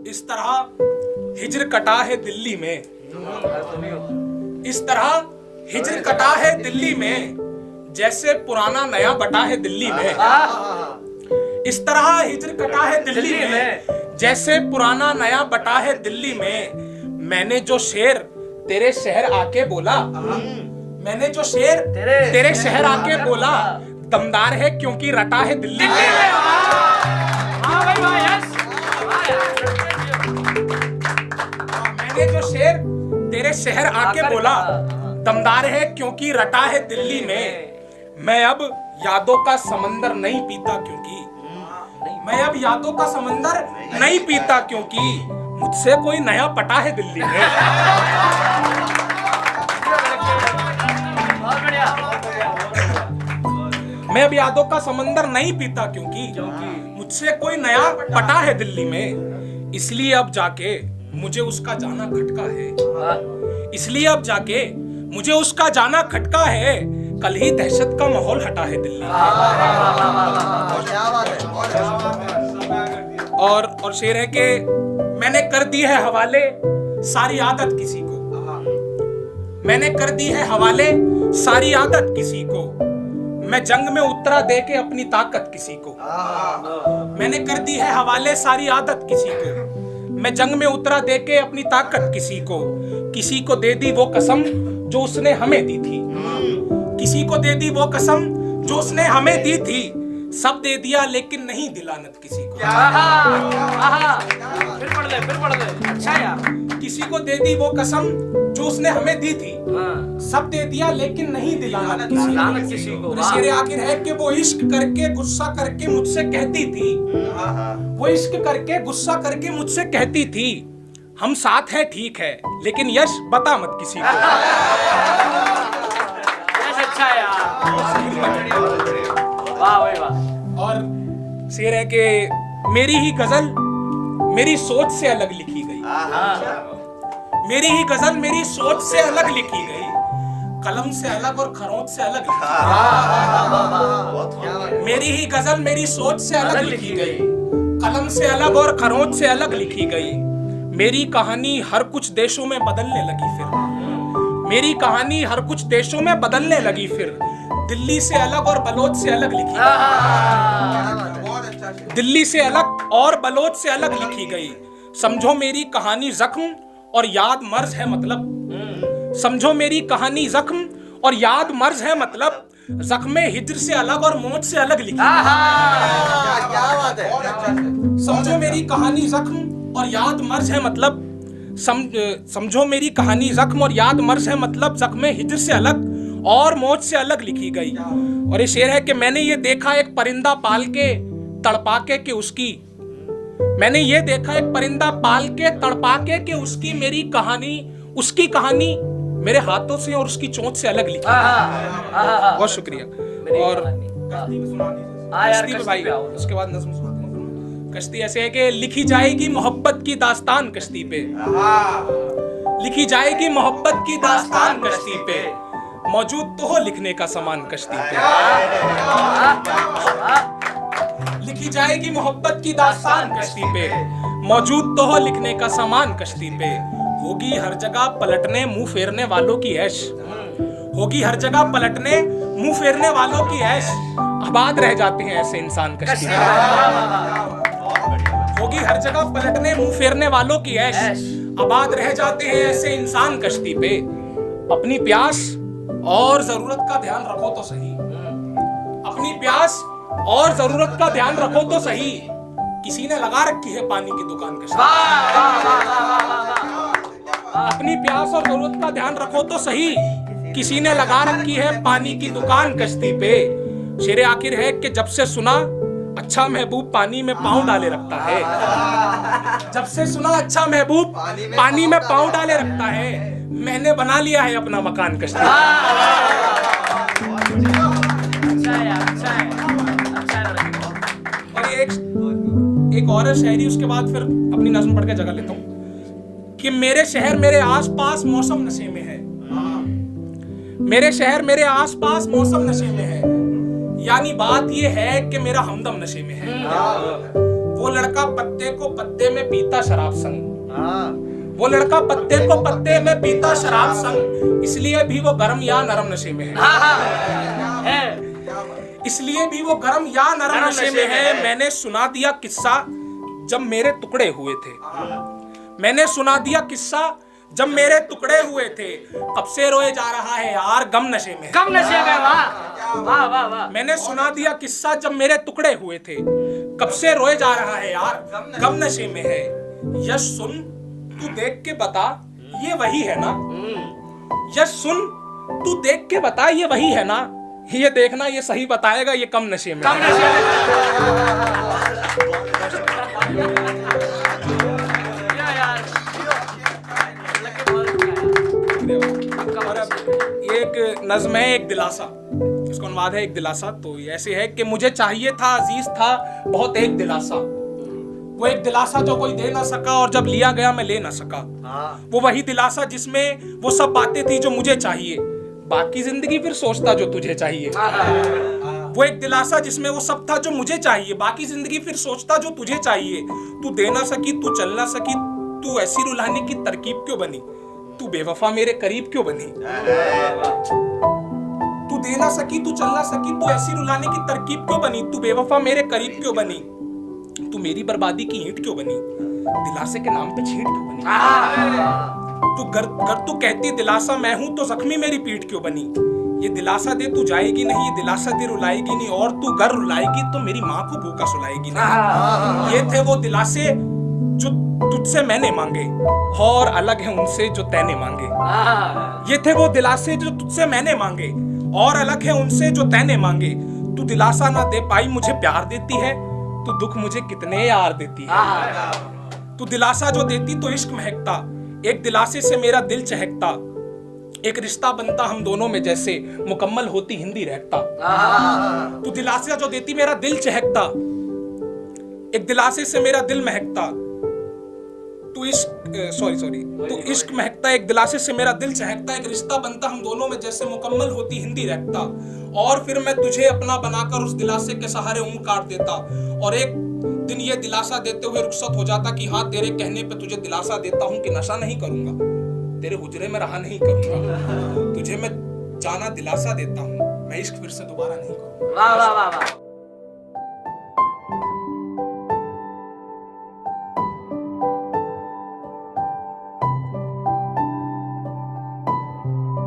इस तरह हिज्र कटा है दिल्ली में, इस तरह हिज्र कटा है दिल्ली में, जैसे पुराना नया बटा है दिल्ली में। इस तरह हिज्र कटा है दिल्ली में, जैसे पुराना नया बटा है दिल्ली में। मैंने जो शेर तेरे शहर आके बोला, मैंने जो शेर तेरे शहर आके बोला, दमदार है क्योंकि रटा है दिल्ली में। मैंने जो शेर तेरे शहर आके बोला, दमदार है क्योंकि रटा है दिल्ली में। मैं अब यादों का समंदर नहीं पीता क्योंकि, मैं अब यादों का समंदर नहीं पीता क्योंकि मुझसे कोई नया पटा है दिल्ली में। मैं अब यादों का समंदर नहीं पीता क्योंकि मुझसे कोई नया पटा है दिल्ली में। इसलिए अब जाके मुझे उसका जाना खटका है, इसलिए अब जाके मुझे उसका जाना खटका है। कल ही दहशत का माहौल हटा है दिल्ली में। और शेर है कि मैंने कर दी है हवाले सारी आदत किसी को, मैंने कर दी है हवाले सारी आदत किसी को। मैं जंग में उतरा दे के अपनी ताकत किसी को, मैंने कर दी है हवाले सारी आदत किसी को। मैं जंग में उतरा दे के अपनी ताकत किसी को दे दी वो कसम जो उसने हमें दी थी, किसी को दे दी वो कसम जो उसने हमें दी थी। सब दे दिया लेकिन नहीं दिलानत किसी को। फिर पढ़ ले। अच्छा यार, किसी को दे दी वो कसम जो उसने हमें दी थी, सब दे दिया लेकिन नहीं दिलानत किसी को। शेर आखिर है कि वो इश्क करके गुस्सा करके मुझसे कहती थी, वो इश्क करके गुस्सा करके मुझसे कहती थी, हम साथ हैं ठीक है लेकिन यश बता मत किसी को। अच्छा यार, वाह भाई वाह। और शेर है कि मेरी ही गजल मेरी सोच से अलग लिखी गई, मेरी ही गजल मेरी सोच से अलग लिखी गई। कलम से अलग और खरोंच से अलग लिखी गई। मेरी ही गजल मेरी सोच से अलग लिखी गई, कलम से अलग और खरोंच से अलग लिखी गई। मेरी कहानी हर कुछ देशों में बदलने लगी फिर, मेरी कहानी हर कुछ देशों में बदलने लगी फिर। दिल्ली से अलग और बलोच से अलग लिखी गई, दिल्ली से अलग और बलोच से अलग लिखी गई। समझो मेरी कहानी जख्म और याद मर्ज है मतलब, समझो मेरी कहानी जख्म और याद मर्ज है मतलब। जख्म हिज्र से अलग और मौत से अलग लिखी। क्या बात है। समझो मेरी कहानी जख्म और याद मर्ज है मतलब, समझो मेरी कहानी जख्म और याद मर्ज है मतलब। जख्म हिज्र से अलग और मौत से अलग लिखी गई। और ये शेर है कि मैंने ये देखा एक परिंदा पाल के तड़पा के उसकी, मैंने ये देखा एक परिंदा पाल के तड़पा के उसकी मेरी कहानी, उसकी कहानी मेरे हाथों से और उसकी चोंच से अलग लिखी। बहुत शुक्रिया। और कश्ती पे भाई, उसके बाद नज़्म सुनाते हैं। कश्ती ऐसे है कि लिखी जाएगी मोहब्बत की दास्तान कश्ती पे, लिखी जाएगी मोहब्बत की दास्तान कश्ती पे। मौजूद तो हो लिखने का सामान कश्ती पे, लिखी जाएगी मोहब्बत की दास्तान कश्ती पे। मौजूद तो हो लिखने का सामान कश्ती पे। होगी हर जगह पलटने मुंह फेरने वालों की ऐश, होगी हर जगह पलटने मुंह फेरने वालों की ऐश। आबाद रह जाते हैं ऐसे इंसान कश्ती पे। होगी हर जगह पलटने मुंह फेरने वालों की ऐश, आबाद रह जाते हैं ऐसे इंसान कश्ती पे। अपनी प्यास और जरूरत का ध्यान रखो तो सही, अपनी प्यास और जरूरत का ध्यान रखो तो सही। किसी ने लगा रखी है पानी की दुकान कश्ती पे। अपनी प्यास और जरूरत का ध्यान रखो तो सही, किसी ने लगा रखी है पानी की दुकान कश्ती पे। शेर आखिर है कि जब से सुना अच्छा महबूब पानी में पांव डाले रखता है, जब से सुना अच्छा महबूब पानी में पांव डाले रखता है। मैंने बना लिया है अपना मकान कश्ती पे। और एक और शायरी, उसके बाद फिर अपनी नज़्म पढ़ के जगह लेता हूँ कि मेरे शहर मेरे आसपास मौसम नशे में है, मेरे शहर मेरे आसपास मौसम नशे में है। यानी बात ये है कि मेरा हमदम नशे में है। वो लड़का पत्ते को पत्ते में पीता शराब संग, वो लड़का पत्ते को पत्ते में पीता शराब संग, इसलिए भी वो गर्म या नरम नशे में है, इसलिए भी वो गर्म या नरम नशे में है। मैंने सुना दिया किस्सा जब मेरे टुकड़े हुए थे, मैंने सुना दिया किस्सा जब मेरे टुकड़े हुए थे, कब से रोए जा रहा है यार गम नशे में, गम नशे में। वाह वाह वाह वाह। मैंने सुना दिया किस्सा जब मेरे टुकड़े हुए थे, कब से रोए जा रहा है यार गम नशे में है। यश सुन तू देख के बता ये वही है ना, यश सुन तू देख के बता ये वही है ना, ये देखना ये सही बताएगा ये कम नशे में, कम नशे में। और अब एक नज़्म है एक दिलासा, इसका अनुवाद है एक दिलासा। तो ये ऐसे है कि मुझे चाहिए था अजीज था बहुत एक दिलासा, वो एक दिलासा जो कोई दे ना सका और जब लिया गया मैं ले ना सका, वो वही दिलासा जिसमें वो सब बातें थी जो मुझे चाहिए, बाकी जिंदगी फिर सोचता जो तुझे चाहिए। वो एक दिलासा जिसमें वो सब था जो मुझे चाहिए, बाकी जिंदगी फिर सोचता जो तुझे चाहिए। तू दे ना सकी तू चल ना सकी, तू ऐसी रुलाने की तरकीब क्यों बनी, तू बेवफा मेरे करीब क्यों बनी। तू दे ना सकी तू चल ना सकी, तू ऐसी रुलाने की तरकीब क्यों बनी, तू बेवफा मेरे करीब क्यों बनी, तू मेरी बर्बादी की ईंट क्यों बनी, दिलासे के नाम पे छींट क्यों बनी। तू गर तू कहती दिलासा मैं हूं तो जख्मी मेरी पीठ क्यों बनी, ये दिलासा दे तू जाएगी नहीं, ये दिलासा दे रुलाएगी नहीं, और तू घर रुलाएगी तो मेरी माँ को भूखा सुलाएगी नहीं। ये थे वो दिलासे जो तुझसे मैंने मांगे और अलग है उनसे जो तैने मांगे, ये थे वो दिलासे जो तुझसे मैंने मांगे और अलग है उनसे जो तैने मांगे। तू दिलासा ना दे पाई मुझे प्यार देती है, तू दुख मुझे कितने यार देती है। तू दिलासा जो देती तो इश्क महकता, एक दिलासे से मेरा दिल चहकता, एक रिश्ता बनता हम दोनों में जैसे मुकम्मल होती हिंदी रहता। तू दिलासा जो देती मेरा दिल चहकता, एक दिलासे से मेरा दिल महकता, तू इश्क महकता, एक दिलासे से मेरा दिल चहकता, एक रिश्ता बनता हम दोनों में जैसे मुकम्मल होती हिंदी रहता, और फिर मैं तुझे अपना बनाकर उस दिलासे के सहारे उम्र काट देता, और एक दिन ये दिलासा देते हुए रुखसत हो जाता कि हाँ तेरे कहने पे तुझे दिलासा देता हूँ कि नशा नहीं करूंगा, तेरे हुजरे में रहा नहीं करूंगा, तुझे मैं जाना दिलासा देता हूँ, मैं इश्क फिर से दोबारा नहीं करूंगा। वाह वाह वाह वाह।